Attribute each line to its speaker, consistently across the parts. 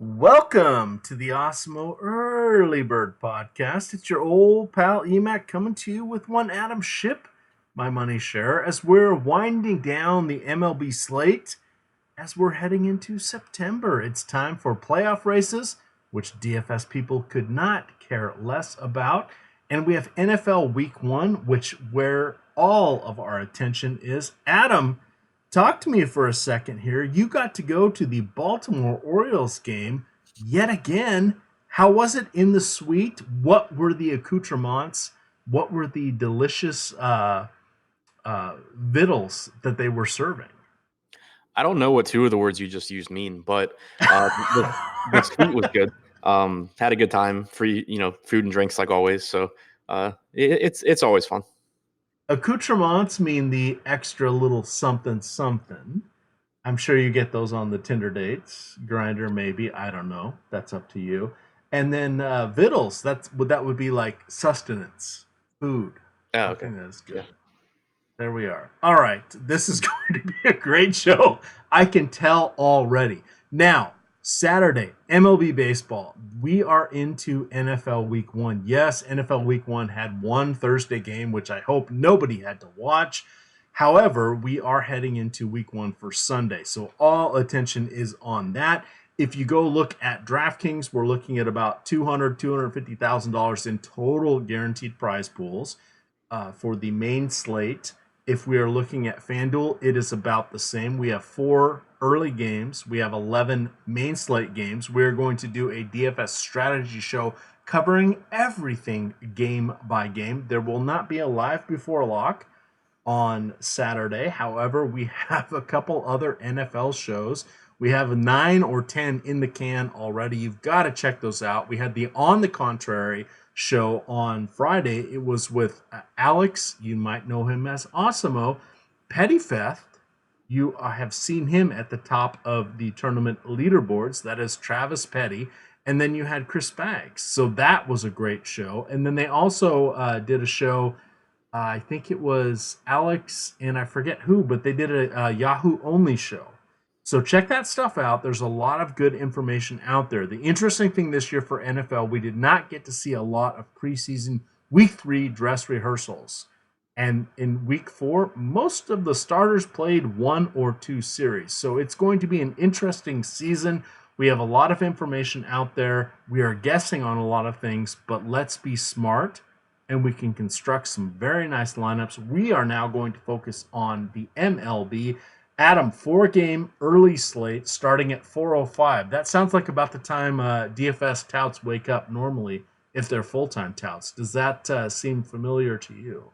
Speaker 1: Welcome to the Osmo Early Bird Podcast. It's your old pal Emac coming to you with one Adam Ship, my money share, as we're winding down the MLB slate as we're heading into September. It's time for playoff races, which DFS people could not care less about. And we have NFL Week 1, which where all of our attention is. Adam, talk to me for a second here. You got to go to the Baltimore Orioles game yet again. How was it in the suite? What were the accoutrements? What were the delicious victuals that they were serving?
Speaker 2: I don't know what two of the words you just used mean, but the suite was good. Had a good time. Free, food and drinks like always. So it's always fun.
Speaker 1: Accoutrements mean the extra little something something. I'm sure you get those on the Tinder dates, Grinder maybe. I don't know. That's up to you. And then victuals. That would be like sustenance, food,
Speaker 2: Yeah. Okay.
Speaker 1: something that's
Speaker 2: Yeah.
Speaker 1: good. There we are. All right. This is going to be a great show. I can tell already. Now, Saturday, MLB baseball. We are into NFL Week 1. Yes, NFL Week 1 had one Thursday game, which I hope nobody had to watch. However, we are heading into Week 1 for Sunday. So all attention is on that. If you go look at DraftKings, we're looking at about $250,000 in total guaranteed prize pools for the main slate. If we are looking at FanDuel, it is about the same. We have 4 early games. We have 11 main slate games. We're going to do a DFS strategy show covering everything game by game. There will not be a live before lock on Saturday. However, we have a couple other NFL shows. We have 9 or 10 in the can already. You've got to check those out. We had the On the Contrary show on Friday. It was with Alex. You might know him as Osimo. Pettyfeth. You have seen him at the top of the tournament leaderboards. That is Travis Petty. And then you had Chris Baggs. So that was a great show. And then they also did a show. I think it was Alex and I forget who, but they did a Yahoo only show. So check that stuff out. There's a lot of good information out there. The interesting thing this year for NFL, we did not get to see a lot of preseason week 3 dress rehearsals. And in week 4, most of the starters played 1 or 2 series. So it's going to be an interesting season. We have a lot of information out there. We are guessing on a lot of things, but let's be smart and we can construct some very nice lineups. We are now going to focus on the MLB. Adam, 4-game early slate starting at 4:05. That sounds like about the time DFS touts wake up normally if they're full-time touts. Does that seem familiar to you?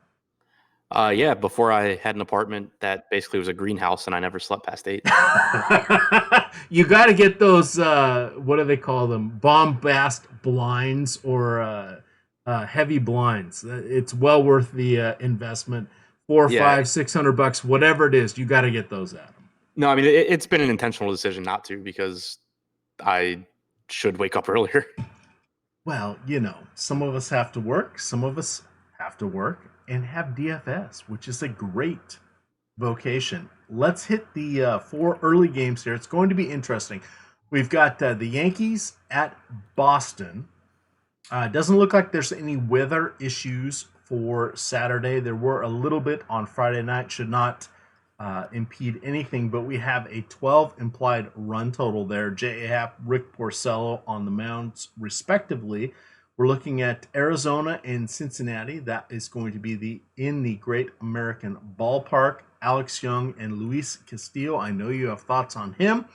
Speaker 2: Yeah. Before I had an apartment that basically was a greenhouse, and I never slept past 8.
Speaker 1: You got to get those, what do they call them? Bombast blinds or heavy blinds. It's well worth the investment. Four,
Speaker 2: Yeah.
Speaker 1: five, $600, whatever it is. You got to get those at them.
Speaker 2: No, I mean it's been an intentional decision not to because I should wake up earlier.
Speaker 1: Well, some of us have to work, some of us have to work and have DFS, which is a great vocation. Let's hit the 4 early games here. It's going to be interesting. We've got the Yankees at Boston. Doesn't look like there's any weather issues for Saturday. There were a little bit on Friday night. Should not impede anything, but we have a 12 implied run total there. J.A. Happ, Rick Porcello on the mounds, respectively. We're looking at Arizona and Cincinnati. That is going to be in the Great American Ballpark. Alex Young and Luis Castillo. I know you have thoughts on him.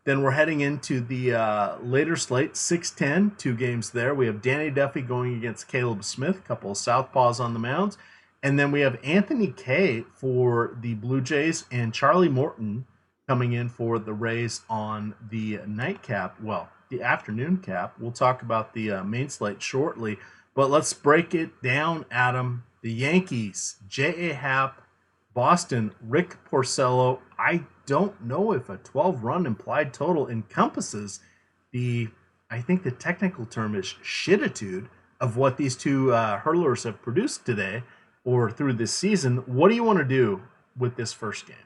Speaker 1: Then we're heading into the later slate, 6:10, 2 games there. We have Danny Duffy going against Caleb Smith, a couple of southpaws on the mounds. And then we have Anthony Kay for the Blue Jays and Charlie Morton coming in for the Rays on the nightcap. Well, the afternoon cap. We'll talk about the main slate shortly. But let's break it down, Adam. The Yankees, J.A. Happ, Boston, Rick Porcello. I don't know if a 12-run implied total encompasses I think the technical term is shititude of what these two hurlers have produced today or through this season. What do you want to do with this first game?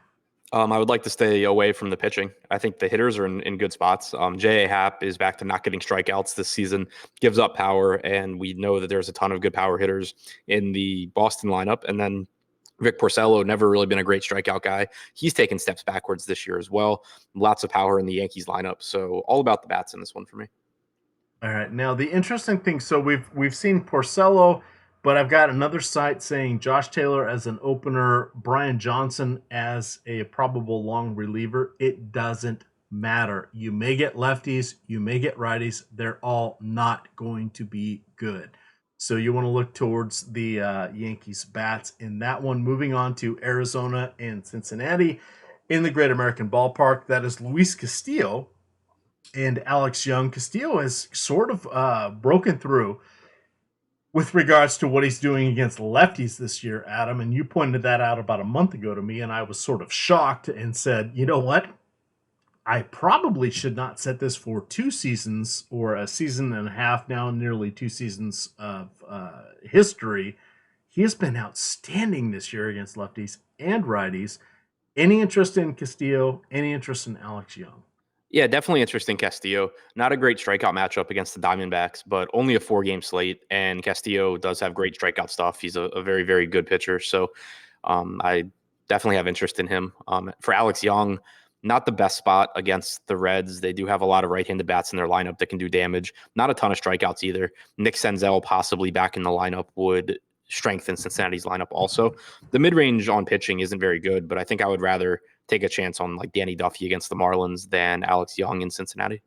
Speaker 2: I would like to stay away from the pitching. I think the hitters are in good spots. J.A. Happ is back to not getting strikeouts this season, gives up power, and we know that there's a ton of good power hitters in the Boston lineup. And then Vic Porcello, never really been a great strikeout guy. He's taken steps backwards this year as well. Lots of power in the Yankees lineup. So all about the bats in this one for me.
Speaker 1: All right. Now the interesting thing, so we've seen Porcello, but I've got another site saying Josh Taylor as an opener, Brian Johnson as a probable long reliever. It doesn't matter. You may get lefties, you may get righties. They're all not going to be good. So you want to look towards the Yankees bats in that one. Moving on to Arizona and Cincinnati in the Great American Ballpark. That is Luis Castillo and Alex Young. Castillo has sort of broken through with regards to what he's doing against lefties this year, Adam. And you pointed that out about a month ago to me, and I was sort of shocked and said, you know what? I probably should not set this for 2 seasons or a season and a half now, nearly 2 seasons of history. He has been outstanding this year against lefties and righties. Any interest in Castillo? Any interest in Alex Young?
Speaker 2: Yeah, definitely interesting Castillo. Not a great strikeout matchup against the Diamondbacks, but only a 4-game slate. And Castillo does have great strikeout stuff. He's a very, very good pitcher. So I definitely have interest in him. For Alex Young, not the best spot against the Reds. They do have a lot of right-handed bats in their lineup that can do damage. Not a ton of strikeouts either. Nick Senzel possibly back in the lineup would strengthen Cincinnati's lineup also. The mid-range on pitching isn't very good, but I think I would rather take a chance on like Danny Duffy against the Marlins than Alex Young in Cincinnati.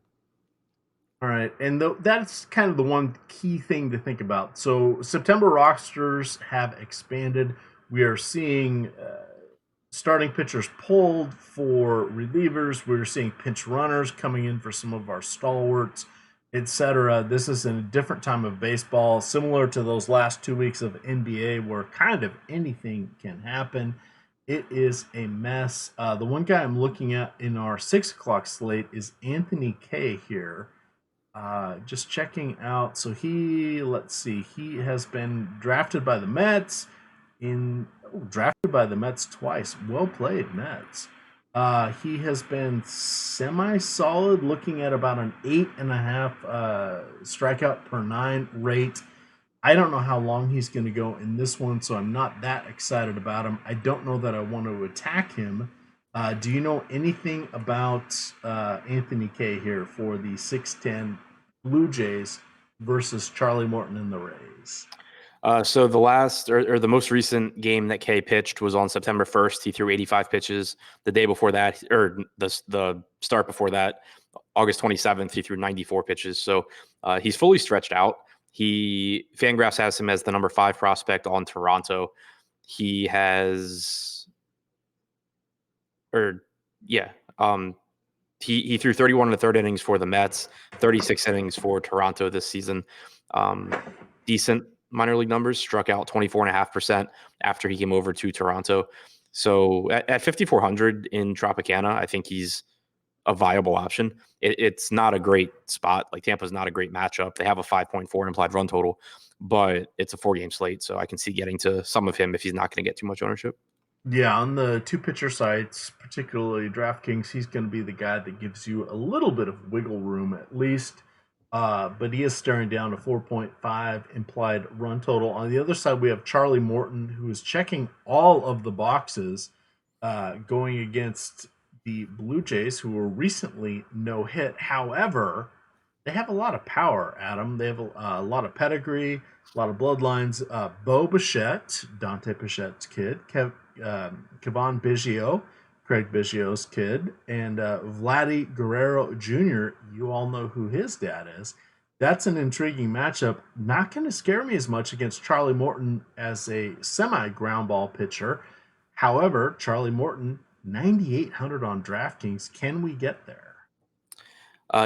Speaker 1: All right, and that's kind of the one key thing to think about. So September rosters have expanded. We are seeing starting pitchers pulled for relievers. We're seeing pinch runners coming in for some of our stalwarts, etc. This is in a different time of baseball, similar to those last 2 weeks of NBA, where kind of anything can happen. It is a mess. The one guy I'm looking at in our 6 o'clock slate is Anthony Kay here. Just checking out. So let's see, he has been drafted by the Mets drafted by the Mets twice. Well played, Mets. He has been semi-solid, looking at about an 8.5 strikeout per 9 rate. I don't know how long he's going to go in this one, so I'm not that excited about him. I don't know that I want to attack him. Do you know anything about Anthony Kay here for the 6-10 Blue Jays versus Charlie Morton and the Rays?
Speaker 2: So the last or the most recent game that Kay pitched was on September 1st. He threw 85 pitches. The day before that, or the start before that, August 27th, he threw 94 pitches. So he's fully stretched out. Fangraphs has him as the number 5 prospect on Toronto. He has, or yeah, he threw 31 in the third innings for the Mets, 36 innings for Toronto this season. Decent minor league numbers, struck out 24.5% after he came over to Toronto. So at 5,400 in Tropicana, I think he's a viable option. It's not a great spot. Like Tampa's not a great matchup. They have a 5.4 implied run total, but it's a 4-game slate. So I can see getting to some of him if he's not going to get too much ownership.
Speaker 1: Yeah, on the 2 pitcher sites, particularly DraftKings, he's going to be the guy that gives you a little bit of wiggle room at least. But he is staring down a 4.5 implied run total. On the other side, we have Charlie Morton, who is checking all of the boxes, going against the Blue Jays, who were recently no hit. However, they have a lot of power, Adam. They have a lot of pedigree, a lot of bloodlines. Bo Bichette, Dante Bichette's kid, Kevon Biggio, Craig Biggio's kid, and Vladdy Guerrero Jr. You all know who his dad is. That's an intriguing matchup. Not going to scare me as much against Charlie Morton as a semi-ground ball pitcher. However, Charlie Morton, 9,800 on DraftKings. Can we get there?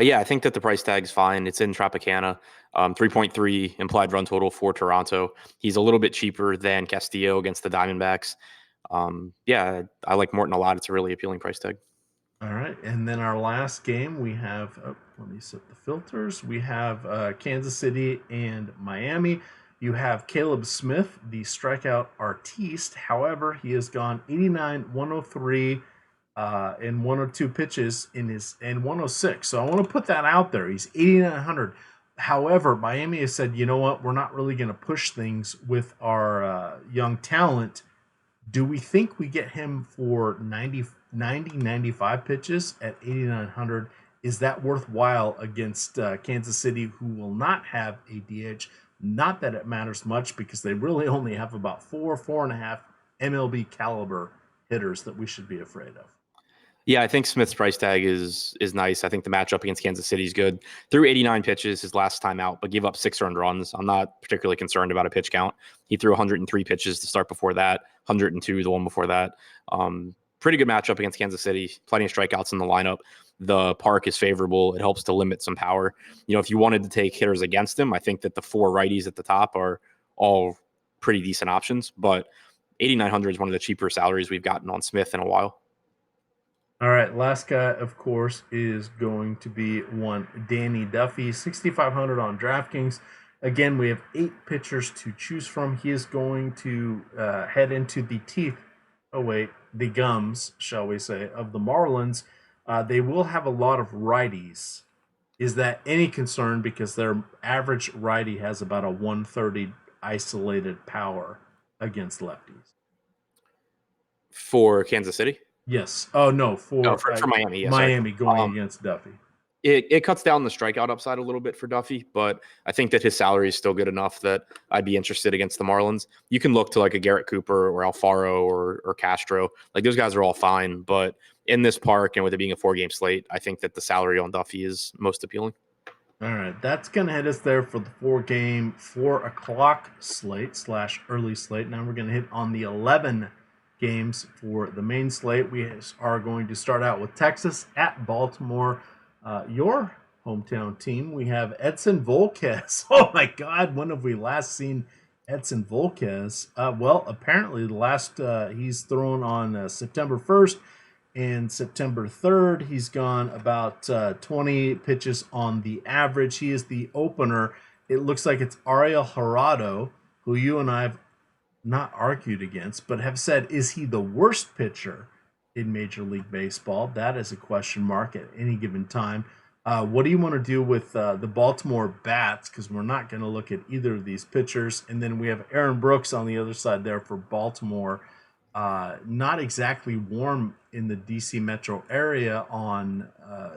Speaker 2: Yeah, I think that the price tag's fine. It's in Tropicana, 3.3 implied run total for Toronto. He's a little bit cheaper than Castillo against the Diamondbacks. Yeah, I like Morton a lot. It's a really appealing price tag.
Speaker 1: All right, and then our last game, we have, let me set the filters. We have Kansas City and Miami. You have Caleb Smith, the strikeout artiste. However, he has gone 89, 103, in 102 pitches in 106. So I want to put that out there. He's 8,900. However, Miami has said, you know what, we're not really going to push things with our young talent. Do we think we get him for 95 pitches at 8,900? Is that worthwhile against Kansas City, who will not have a DH? Not that it matters much because they really only have about 4.5 MLB caliber hitters that we should be afraid of.
Speaker 2: Yeah, I think Smith's price tag is nice. I think the matchup against Kansas City is good. Threw 89 pitches his last time out, but gave up 6 earned runs. I'm not particularly concerned about a pitch count. He threw 103 pitches to start before that, 102 the one before that. Pretty good matchup against Kansas City. Plenty of strikeouts in the lineup. The park is favorable. It helps to limit some power. If you wanted to take hitters against him, I think that the 4 righties at the top are all pretty decent options. But 8,900 is one of the cheaper salaries we've gotten on Smith in a while.
Speaker 1: All right, last guy, of course, is going to be one Danny Duffy, 6,500 on DraftKings. Again, we have 8 pitchers to choose from. He is going to head into the teeth, the gums, shall we say, of the Marlins. They will have a lot of righties. Is that any concern? Because their average righty has about a 130 isolated power against lefties.
Speaker 2: For Kansas City?
Speaker 1: Yes. Oh, no, for
Speaker 2: Miami. Yeah,
Speaker 1: Miami going against Duffy.
Speaker 2: It cuts down the strikeout upside a little bit for Duffy, but I think that his salary is still good enough that I'd be interested against the Marlins. You can look to like a Garrett Cooper or Alfaro or Castro. Like those guys are all fine, but in this park and with it being a 4-game slate, I think that the salary on Duffy is most appealing.
Speaker 1: All right, that's going to hit us there for the 4-game, 4 o'clock slate / early slate. Now we're going to hit on the 11 games for the main slate. We are going to start out with Texas at Baltimore, your hometown team. We have Edson Volquez. Oh my God, when have we last seen Edson Volquez? Well, apparently the last he's thrown on September 1st and September 3rd. He's gone about 20 pitches on the average. He is the opener. It looks like it's Ariel Gerardo, who you and I have not argued against, but have said, is he the worst pitcher in Major League Baseball? That is a question mark at any given time. What do you want to do with the Baltimore bats? Because we're not going to look at either of these pitchers. And then we have Aaron Brooks on the other side there for Baltimore. Not exactly warm in the DC metro area on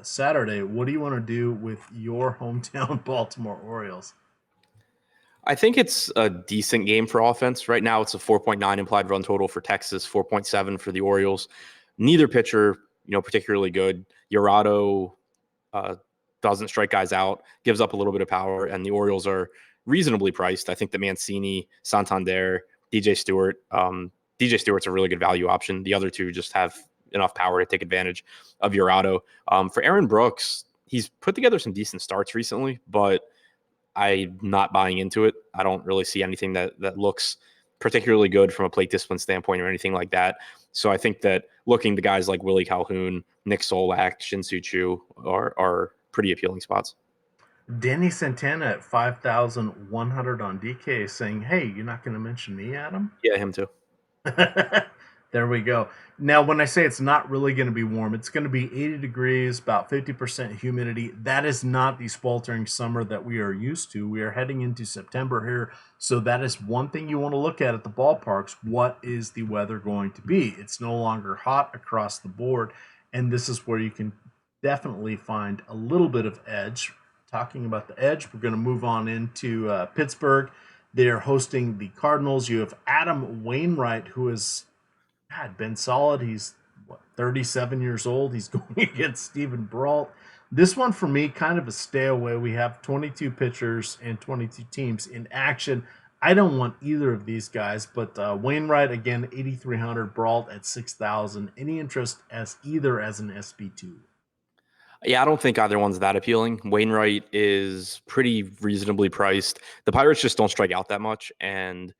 Speaker 1: Saturday. What do you want to do with your hometown Baltimore Orioles?
Speaker 2: I think it's a decent game for offense. Right now, it's a 4.9 implied run total for Texas, 4.7 for the Orioles. Neither pitcher, particularly good. Gerardo doesn't strike guys out, gives up a little bit of power, and the Orioles are reasonably priced. I think the Mancini, Santander, DJ Stewart. DJ Stewart's a really good value option. The other two just have enough power to take advantage of Gerardo. For Aaron Brooks, he's put together some decent starts recently, but I'm not buying into it. I don't really see anything that looks particularly good from a plate discipline standpoint or anything like that. So I think that looking to guys like Willie Calhoun, Nick Solak, Shin-Soo Choo are pretty appealing spots.
Speaker 1: Danny Santana at 5,100 on DK saying, hey, you're not going to mention me, Adam?
Speaker 2: Yeah, him too.
Speaker 1: There we go. Now, when I say it's not really going to be warm, it's going to be 80 degrees, about 50% humidity. That is not the sweltering summer that we are used to. We are heading into September here. So that is one thing you want to look at the ballparks. What is the weather going to be? It's no longer hot across the board. And this is where you can definitely find a little bit of edge. Talking about the edge, we're going to move on into Pittsburgh. They're hosting the Cardinals. You have Adam Wainwright, who has been solid. He's 37 years old. He's going against Steven Brault. This one for me, kind of a stay away. We have 22 pitchers and 22 teams in action. I don't want either of these guys, but Wainwright, again, 8,300, Brault at 6,000. Any interest as either as an SB2?
Speaker 2: Yeah, I don't think either one's that appealing. Wainwright is pretty reasonably priced. The Pirates just don't strike out that much, and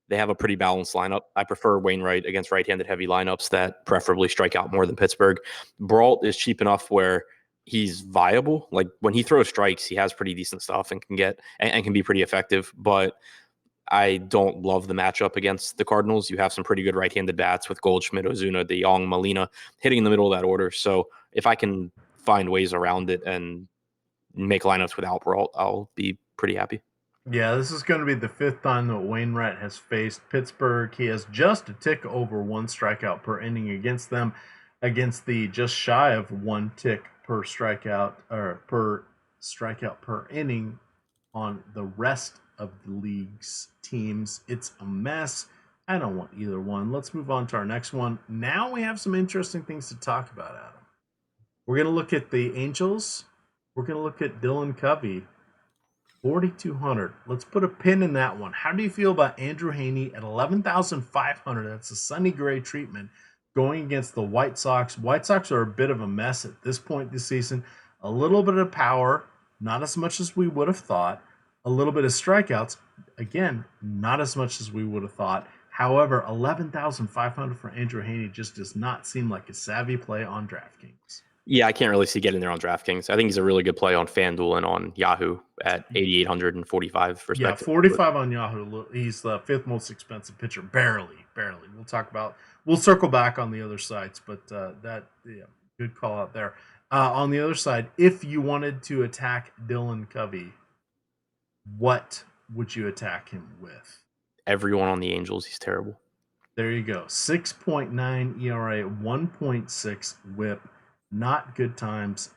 Speaker 2: they have a pretty balanced lineup. I prefer Wainwright against right-handed heavy lineups that preferably strike out more than Pittsburgh. Brault is cheap enough where he's viable. Like when he throws strikes, he has pretty decent stuff and can be pretty effective. But I don't love the matchup against the Cardinals. You have some pretty good right-handed bats with Goldschmidt, Ozuna, DeYoung, Molina hitting in the middle of that order. So if I can find ways around it and make lineups without Brault, I'll be pretty happy.
Speaker 1: Yeah, this is going to be the fifth time that Wainwright has faced Pittsburgh. He has just a tick over one strikeout per inning against them, against the just shy of one tick per strikeout or per strikeout per inning on the rest of the league's teams. It's a mess. I don't want either one. Let's move on to our next one. Now we have some interesting things to talk about, Adam. We're going to look at the Angels. We're going to look at Dylan Covey. 4,200. Let's put a pin in that one. How do you feel about Andrew Heaney at 11,500? That's a Sonny Gray treatment going against the White Sox. White Sox are a bit of a mess at this point this season. A little bit of power, not as much as we would have thought. A little bit of strikeouts, again, not as much as we would have thought. However, 11,500 for Andrew Heaney just does not seem like a savvy play on DraftKings.
Speaker 2: Yeah, I can't really see getting there on DraftKings. I think he's a really good play on FanDuel and on Yahoo at 8,800 and 45 respectively.
Speaker 1: Yeah, 45 on Yahoo. He's the fifth most expensive pitcher, barely. We'll circle back on the other sites, but good call out there. On the other side, if you wanted to attack Dylan Covey, what would you attack him with?
Speaker 2: Everyone on the Angels, he's terrible.
Speaker 1: There you go. 6.9 ERA, 1.6 whip. Not good times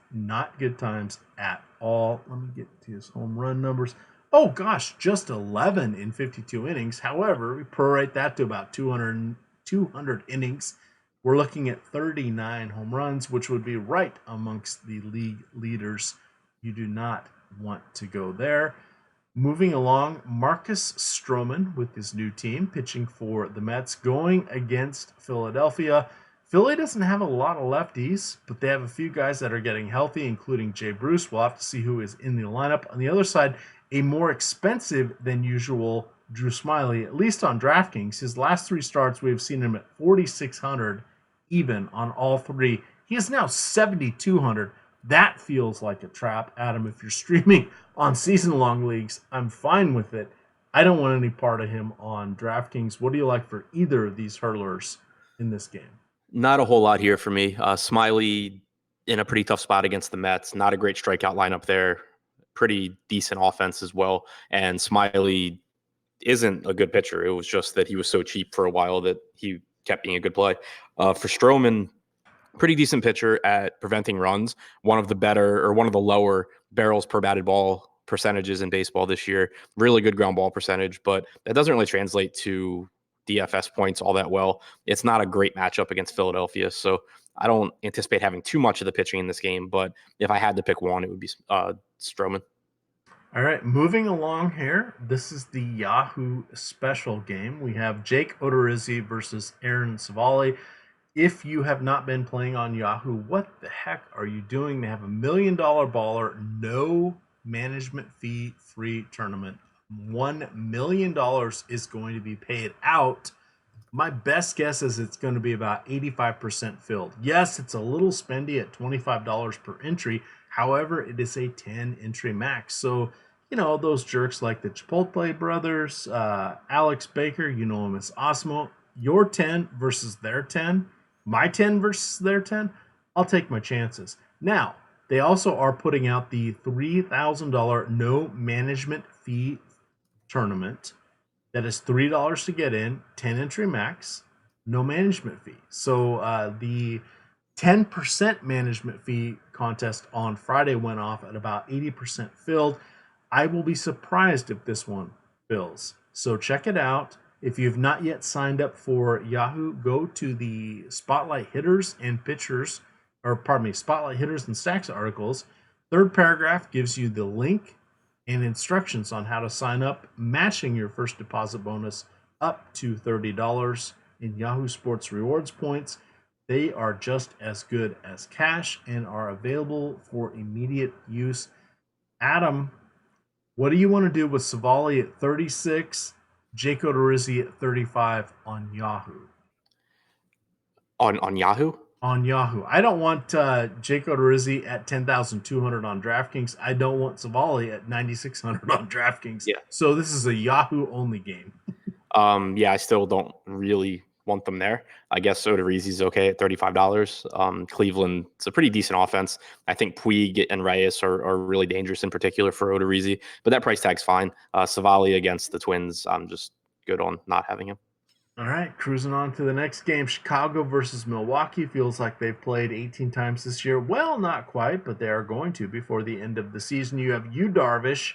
Speaker 1: at all. Let me get to his home run numbers. Oh gosh, just 11 in 52 innings. However, we prorate that to about 200 innings. We're looking at 39 home runs, which would be right amongst the league leaders. You do not want to go there. Moving along, Marcus Stroman with his new team, pitching for the Mets, going against Philadelphia. Philly doesn't have a lot of lefties, but they have a few guys that are getting healthy, including Jay Bruce. We'll have to see who is in the lineup. On the other side, a more expensive than usual Drew Smyly, at least on DraftKings. His last three starts, we've seen him at 4,600 even on all three. He is now 7,200. That feels like a trap, Adam. If you're streaming on season-long leagues, I'm fine with it. I don't want any part of him on DraftKings. What do you like for either of these hurlers in this game?
Speaker 2: Not a whole lot here for me. Smyly in a pretty tough spot against the Mets. Not a great strikeout lineup there. Pretty decent offense as well. And Smyly isn't a good pitcher. It was just that he was so cheap for a while that he kept being a good play. For Stroman, pretty decent pitcher at preventing runs. One of the lower barrels per batted ball percentages in baseball this year. Really good ground ball percentage, but that doesn't really translate to DFS points all that well. It's not a great matchup against Philadelphia, so I don't anticipate having too much of the pitching in this game, but if I had to pick one, it would be Stroman.
Speaker 1: All right, moving along here. This is the Yahoo special game. We have Jake Odorizzi versus Aaron Savali. If you have not been playing on Yahoo, what the heck are you doing? They have $1 million baller, no management fee free tournament. $1 million is going to be paid out. My best guess is it's going to be about 85% filled. Yes, it's a little spendy at $25 per entry. However, it is a 10 entry max. So, those jerks like the Chipotle brothers, Alex Baker, you know him as Osmo, your 10 versus their 10, my 10 versus their 10, I'll take my chances. Now, they also are putting out the $3,000 no management fee tournament. That is $3 to get in, 10 entry max, no management fee. So the 10% management fee contest on Friday went off at about 80% filled. I will be surprised if this one fills. So check it out. If you've not yet signed up for Yahoo, go to the Spotlight Hitters and Spotlight Hitters and Stacks articles. Third paragraph gives you the link and instructions on how to sign up, matching your first deposit bonus up to $30 in Yahoo Sports Rewards points. They are just as good as cash and are available for immediate use. Adam, what do you want to do with Savali at 36, Jake Odorizzi at 35 on Yahoo?
Speaker 2: On Yahoo?
Speaker 1: on Yahoo. I don't want Jake Odorizzi at 10,200 on DraftKings. I don't want Savali at 9,600 on DraftKings.
Speaker 2: Yeah.
Speaker 1: So this is a Yahoo only game.
Speaker 2: Yeah, I still don't really want them there. I guess Odorizzi's okay at $35. Cleveland, it's a pretty decent offense. I think Puig and Reyes are really dangerous in particular for Odorizzi, but that price tag's fine. Savali against the Twins, I'm just good on not having him.
Speaker 1: All right, cruising on to the next game. Chicago versus Milwaukee. Feels like they've played 18 times this year. Well, not quite, but they are going to before the end of the season. You have Yu Darvish,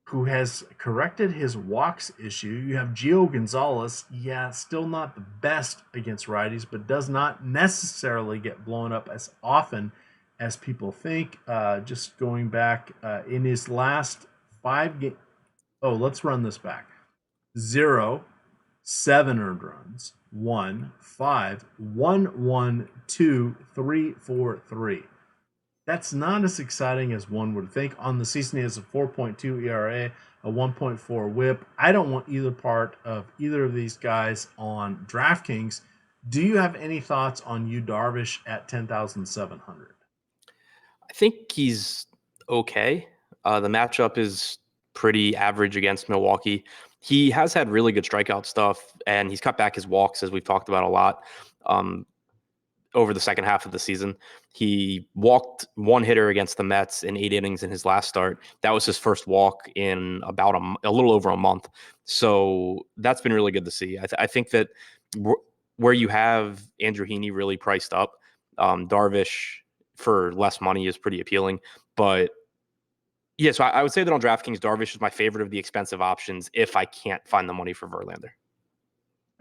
Speaker 1: who has corrected his walks issue. You have Gio Gonzalez. Yeah, still not the best against righties, but does not necessarily get blown up as often as people think. Just going back in his last 5 games. Oh, let's run this back. 0, 7 earned runs, 1, 5, 1, 1, 2, 3, 4, 3. That's not as exciting as one would think. On the season, he has a 4.2 ERA, a 1.4 whip. I don't want either part of either of these guys on DraftKings. Do you have any thoughts on Yu Darvish at 10,700?
Speaker 2: I think he's okay. The matchup is pretty average against Milwaukee. He has had really good strikeout stuff, and he's cut back his walks, as we've talked about a lot. Over the second half of the season, he walked one hitter against the Mets in 8 innings in his last start. That was his first walk in about a little over a month. So that's been really good to see. I think that where you have Andrew Heaney really priced up, Darvish for less money is pretty appealing. But yeah, so I would say that on DraftKings, Darvish is my favorite of the expensive options if I can't find the money for Verlander.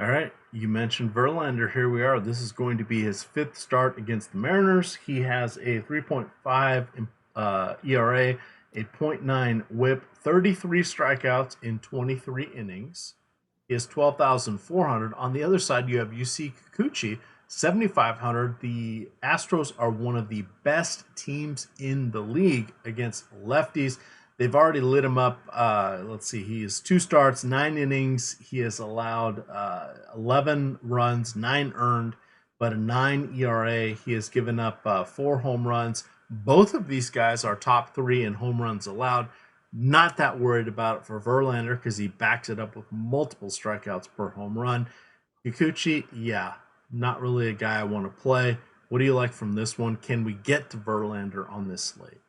Speaker 1: All right, you mentioned Verlander. Here we are. This is going to be his 5th start against the Mariners. He has a 3.5 ERA, a .9 WHIP, 33 strikeouts in 23 innings. He has 12,400. On the other side, you have UC Kikuchi, 7,500. The Astros are one of the best teams in the league against lefties. They've already lit him up. Let's see. He has 2 starts, 9 innings. He has allowed 11 runs, 9 earned, but a 9 ERA. He has given up 4 home runs. Both of these guys are top 3 in home runs allowed. Not that worried about it for Verlander because he backs it up with multiple strikeouts per home run. Kikuchi, yeah, not really a guy I want to play. What do you like from this one? Can we get to Verlander on this slate?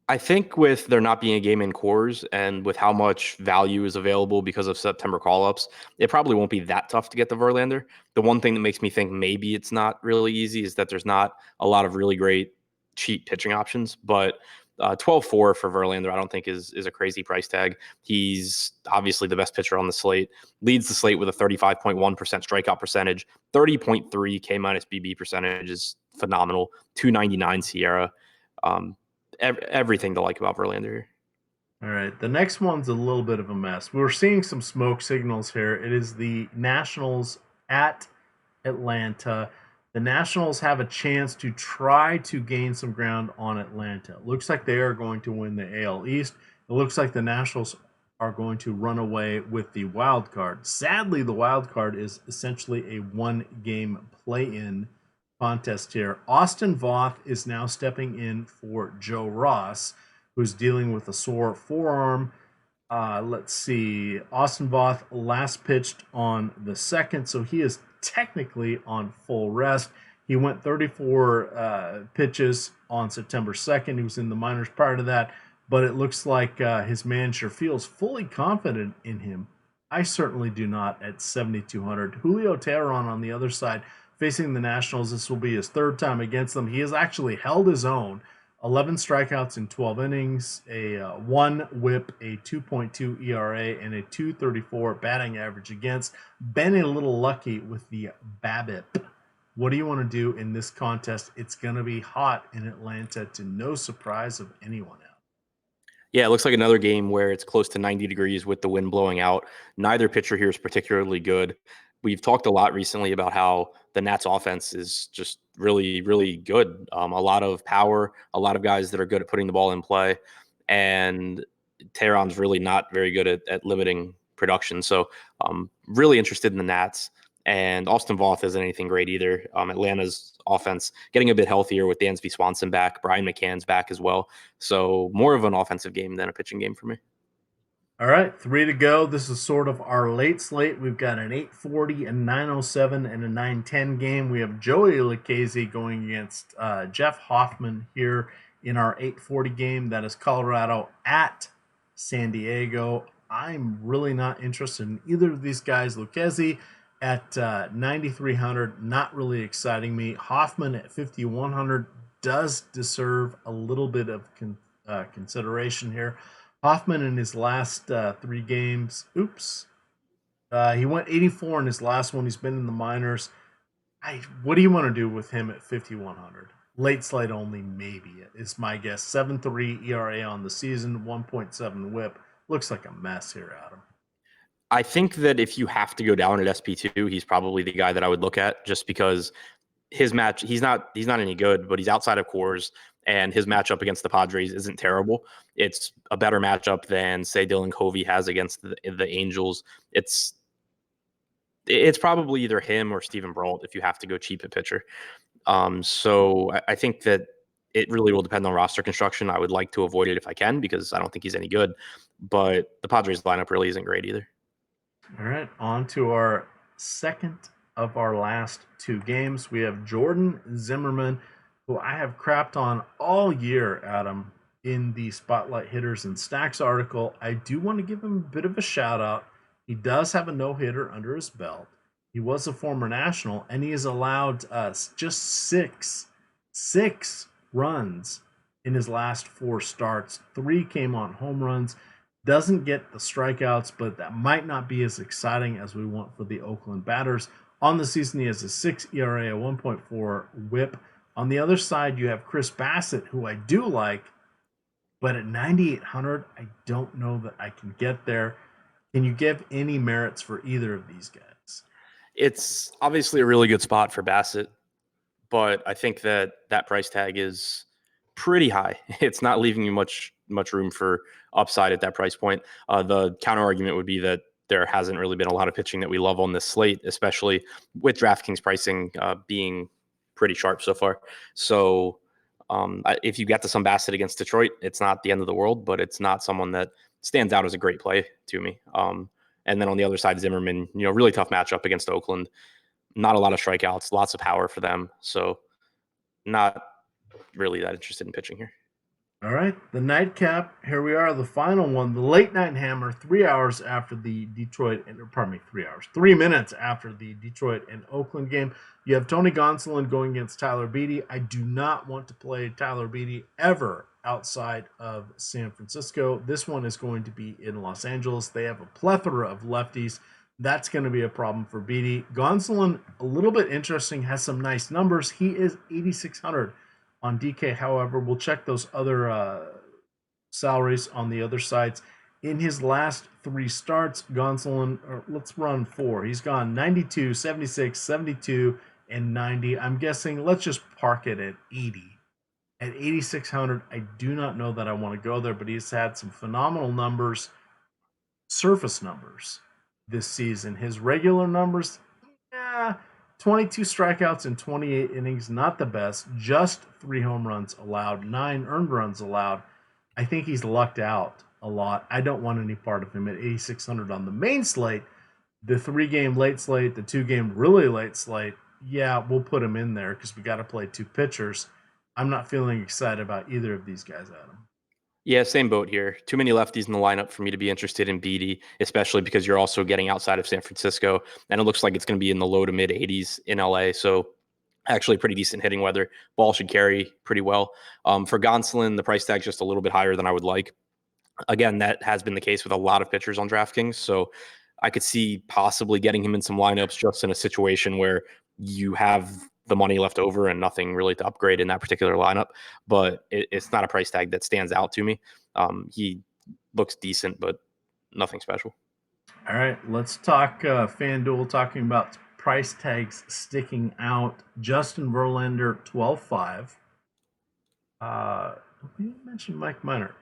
Speaker 2: I think with there not being a game in Coors and with how much value is available because of September call-ups, it probably won't be that tough to get the Verlander. The one thing that makes me think maybe it's not really easy is that there's not a lot of really great cheap pitching options. But 12-4 for Verlander, I don't think is a crazy price tag. He's obviously the best pitcher on the slate, leads the slate with a 35.1% strikeout percentage, 30.3 K minus BB percentage is phenomenal, 299 Sierra. Everything to like about Verlander here.
Speaker 1: All right, the next one's a little bit of a mess. We're seeing some smoke signals here. It is the Nationals at Atlanta. The Nationals have a chance to try to gain some ground on Atlanta. It looks like they are going to win the AL East. It looks like the Nationals are going to run away with the wild card. Sadly, the wild card is essentially a 1-game play-in contest here. Austin Voth is now stepping in for Joe Ross, who's dealing with a sore forearm. Let's see. Austin Voth last pitched on the 2nd, so he is technically on full rest. He went 34 pitches on September 2nd. He was in the minors prior to that, but it looks like his manager feels fully confident in him. I certainly do not at 7,200. Julio Teheran on the other side facing the Nationals. This will be his 3rd time against them. He has actually held his own. 11 strikeouts in 12 innings, a 1 whip, a 2.2 ERA, and a 234 batting average against. Been a little lucky with the BABIP. What do you want to do in this contest? It's going to be hot in Atlanta, to no surprise of anyone else.
Speaker 2: Yeah, it looks like another game where it's close to 90 degrees with the wind blowing out. Neither pitcher here is particularly good. We've talked a lot recently about how the Nats offense is just really, really good. A lot of power, a lot of guys that are good at putting the ball in play. And Tehran's really not very good at limiting production. So really interested in the Nats. And Austin Voth isn't anything great either. Atlanta's offense getting a bit healthier with Dansby Swanson back. Brian McCann's back as well. So more of an offensive game than a pitching game for me.
Speaker 1: All right, 3 to go. This is sort of our late slate. We've got an 8:40, a 9:07, and a 9:10 game. We have Joey Lucchese going against Jeff Hoffman here in our 8:40 game. That is Colorado at San Diego. I'm really not interested in either of these guys. Lucchese at 9,300, not really exciting me. Hoffman at 5,100 does deserve a little bit of consideration here. Hoffman in his last 3 games, he went 84 in his last one. He's been in the minors. What do you want to do with him at 5,100? Late slate only, maybe, is my guess. 7.3 ERA on the season, 1.7 whip. Looks like a mess here, Adam.
Speaker 2: I think that if you have to go down at SP2, he's probably the guy that I would look at, just because his match, he's not any good, but he's outside of Coors, and his matchup against the Padres isn't terrible. It's a better matchup than, say, Dylan Covey has against the Angels. It's probably either him or Steven Brault if you have to go cheap at pitcher. So I think that it really will depend on roster construction. I would like to avoid it if I can, because I don't think he's any good. But the Padres lineup really isn't great either.
Speaker 1: All right, on to our second of our last 2 games. We have Jordan Zimmermann, who I have crapped on all year, Adam, in the Spotlight Hitters and Stacks article. I do want to give him a bit of a shout out. He does have a no-hitter under his belt. He was a former national, and he has allowed us just six runs in his last 4 starts. 3 came on home runs. Doesn't get the strikeouts, but that might not be as exciting as we want for the Oakland batters. On the season, he has a 6 ERA, a 1.4 whip. On the other side, you have Chris Bassett, who I do like, but at 9,800, I don't know that I can get there. Can you give any merits for either of these guys?
Speaker 2: It's obviously a really good spot for Bassett, but I think that price tag is pretty high. It's not leaving you much room for upside at that price point. The counter argument would be that there hasn't really been a lot of pitching that we love on this slate, especially with DraftKings pricing being pretty sharp so far. So if you get to some Bassett against Detroit, it's not the end of the world, but it's not someone that stands out as a great play to me. And then on the other side, Zimmerman, really tough matchup against Oakland. Not a lot of strikeouts, lots of power for them. So not really that interested in pitching here.
Speaker 1: All right, the nightcap. Here we are, the final one, the late night hammer. 3 hours after the 3 minutes after the Detroit and Oakland game. You have Tony Gonsolin going against Tyler Beede. I do not want to play Tyler Beede ever outside of San Francisco. This one is going to be in Los Angeles. They have a plethora of lefties. That's going to be a problem for Beede. Gonsolin, a little bit interesting, has some nice numbers. He is 8,600 on DK. However, we'll check those other salaries on the other sides. In his last 3 starts, Gonsolin, let's run 4. He's gone 92, 76, 72, and 90. I'm guessing let's just park it at 80. At 8,600, I do not know that I want to go there, but he's had some phenomenal numbers, surface numbers this season. His regular numbers, 22 strikeouts in 28 innings, not the best. Just 3 home runs allowed, 9 earned runs allowed. I think he's lucked out a lot. I don't want any part of him at 8,600 on the main slate. The 3-game late slate, the 2-game really late slate, we'll put him in there because we got to play 2 pitchers. I'm not feeling excited about either of these guys, Adam.
Speaker 2: Yeah, same boat here. Too many lefties in the lineup for me to be interested in Beede, especially because you're also getting outside of San Francisco, and it looks like it's going to be in the low to mid 80s in LA. So actually pretty decent hitting weather. Ball should carry pretty well. For Gonsolin, the price tag's just a little bit higher than I would like. Again, that has been the case with a lot of pitchers on DraftKings. So I could see possibly getting him in some lineups just in a situation where you have the money left over and nothing really to upgrade in that particular lineup. But it's not a price tag that stands out to me. He looks decent, but nothing special.
Speaker 1: All right, let's talk FanDuel, talking about price tags sticking out. Justin Verlander, 12.5. You mentioned Mike Minor.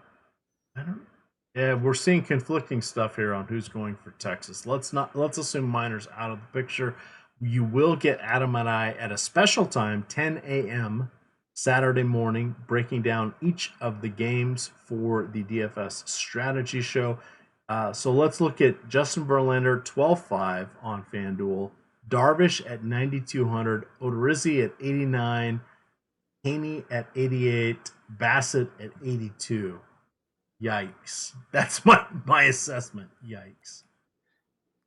Speaker 1: We're seeing conflicting stuff here on who's going for Texas. Let's assume Minor's out of the picture. You will get Adam and I at a special time, 10 a.m. Saturday morning, breaking down each of the games for the DFS strategy show. So let's look at Justin Verlander, 12.5 on FanDuel, Darvish at 9,200, Odorizzi at 89, Haney at 88, Bassett at 82. Yikes. That's my assessment. Yikes.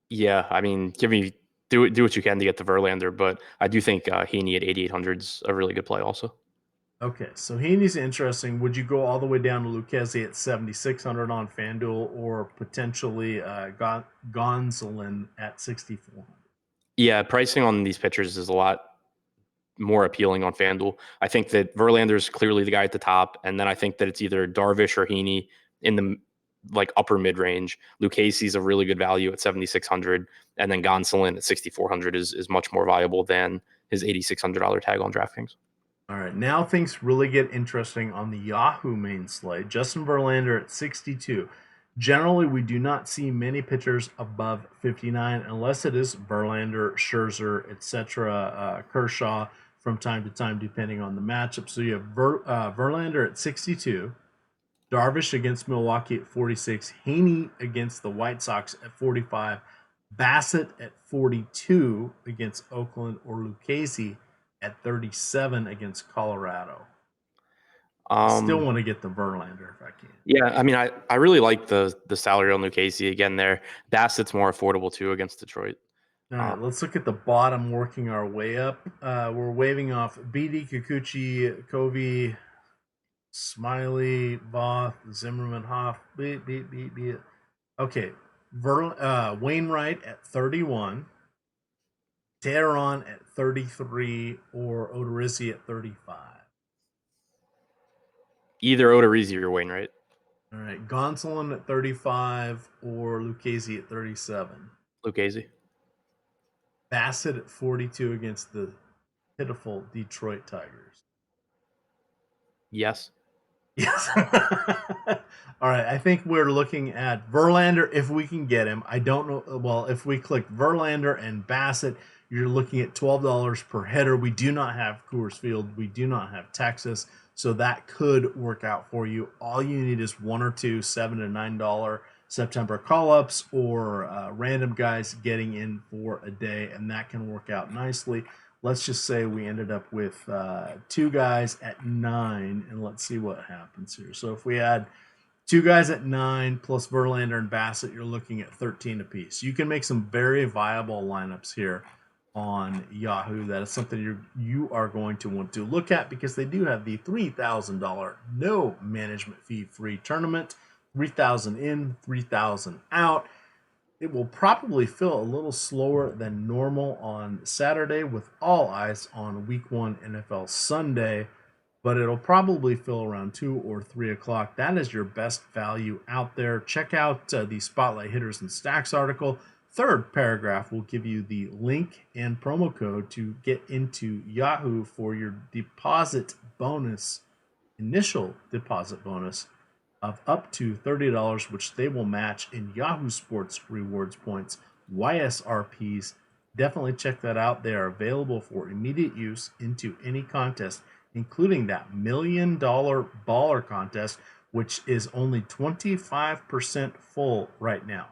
Speaker 2: Yeah, I mean, do what you can to get the Verlander, but I do think Heaney at 8,800 is a really good play also.
Speaker 1: Okay, so Haney's interesting. Would you go all the way down to Lucchesi at 7,600 on FanDuel or potentially Gonsolin at 6,400?
Speaker 2: Yeah, pricing on these pitchers is a lot more appealing on FanDuel. I think that Verlander is clearly the guy at the top, and then I think that it's either Darvish or Heaney in the like upper mid range. Lucchesi's a really good value at 7,600, and then Gonsolin at 6,400 is much more valuable than his $8,600 tag on DraftKings.
Speaker 1: All right, now things really get interesting on the Yahoo main slate. Justin Verlander at 62. Generally, we do not see many pitchers above 59 unless it is Verlander, Scherzer, etc., Kershaw from time to time, depending on the matchup. So you have Verlander at 62, Darvish against Milwaukee at 46, Haney against the White Sox at 45, Bassett at 42 against Oakland, or Lucchesi at 37 against Colorado. I still want to get the Verlander if I can.
Speaker 2: Yeah, I mean, I really like the salary on Lucchesi again there. Bassett's more affordable too against Detroit.
Speaker 1: All right, let's look at the bottom, working our way up. We're waving off BD, Kikuchi, Covey, Smiley, Voth, Zimmerman, Hoff. Okay, Wainwright at 31, Teheran at 33, or Odorizzi at 35.
Speaker 2: Either Odorizzi or Wainwright.
Speaker 1: All right, Gonsolin at 35 or Lucchesi at 37.
Speaker 2: Lucchesi.
Speaker 1: Bassett at 42 against the pitiful Detroit Tigers.
Speaker 2: Yes.
Speaker 1: Yes. All right, I think we're looking at Verlander if we can get him. I don't know. Well, if we click Verlander and Bassett, you're looking at $12 per header. We do not have Coors Field. We do not have Texas. So that could work out for you. All you need is one or two $7 to $9 September call-ups or random guys getting in for a day, and that can work out nicely. Let's just say we ended up with two guys at 9, and let's see what happens here. So if we had two guys at 9 plus Verlander and Bassett, you're looking at 13 apiece. You can make some very viable lineups here on Yahoo. That is something you are going to want to look at because they do have the $3,000 no management fee free tournament. 3,000 in, 3,000 out. It will probably fill a little slower than normal on Saturday with all eyes on Week 1 NFL Sunday, but it'll probably fill around 2 or 3 o'clock. That is your best value out there. Check out the Spotlight Hitters and Stacks article. Third paragraph will give you the link and promo code to get into Yahoo for your deposit bonus, initial deposit bonus of up to $30, which they will match in Yahoo Sports rewards points, YSRPs. Definitely check that out. They are available for immediate use into any contest, including that $1 million baller contest, which is only 25% full right now.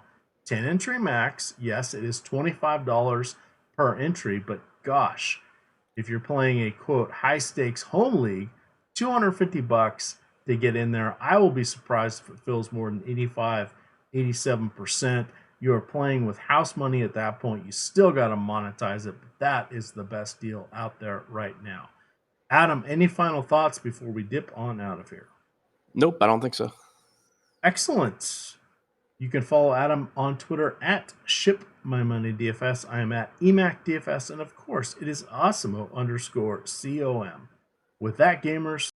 Speaker 1: 10 entry max. Yes, it is $25 per entry, but gosh, if you're playing a quote high stakes home league, $250 to get in there. I will be surprised if it fills more than 85, 87%. You're playing with house money at that point. You still got to monetize it, but that is the best deal out there right now. Adam, any final thoughts before we dip on out of here?
Speaker 2: Nope, I don't think so.
Speaker 1: Excellent. You can follow Adam on Twitter at ShipMyMoneyDFS. I am at EMACDFS, and of course, it is Awesemo_COM. With that, gamers,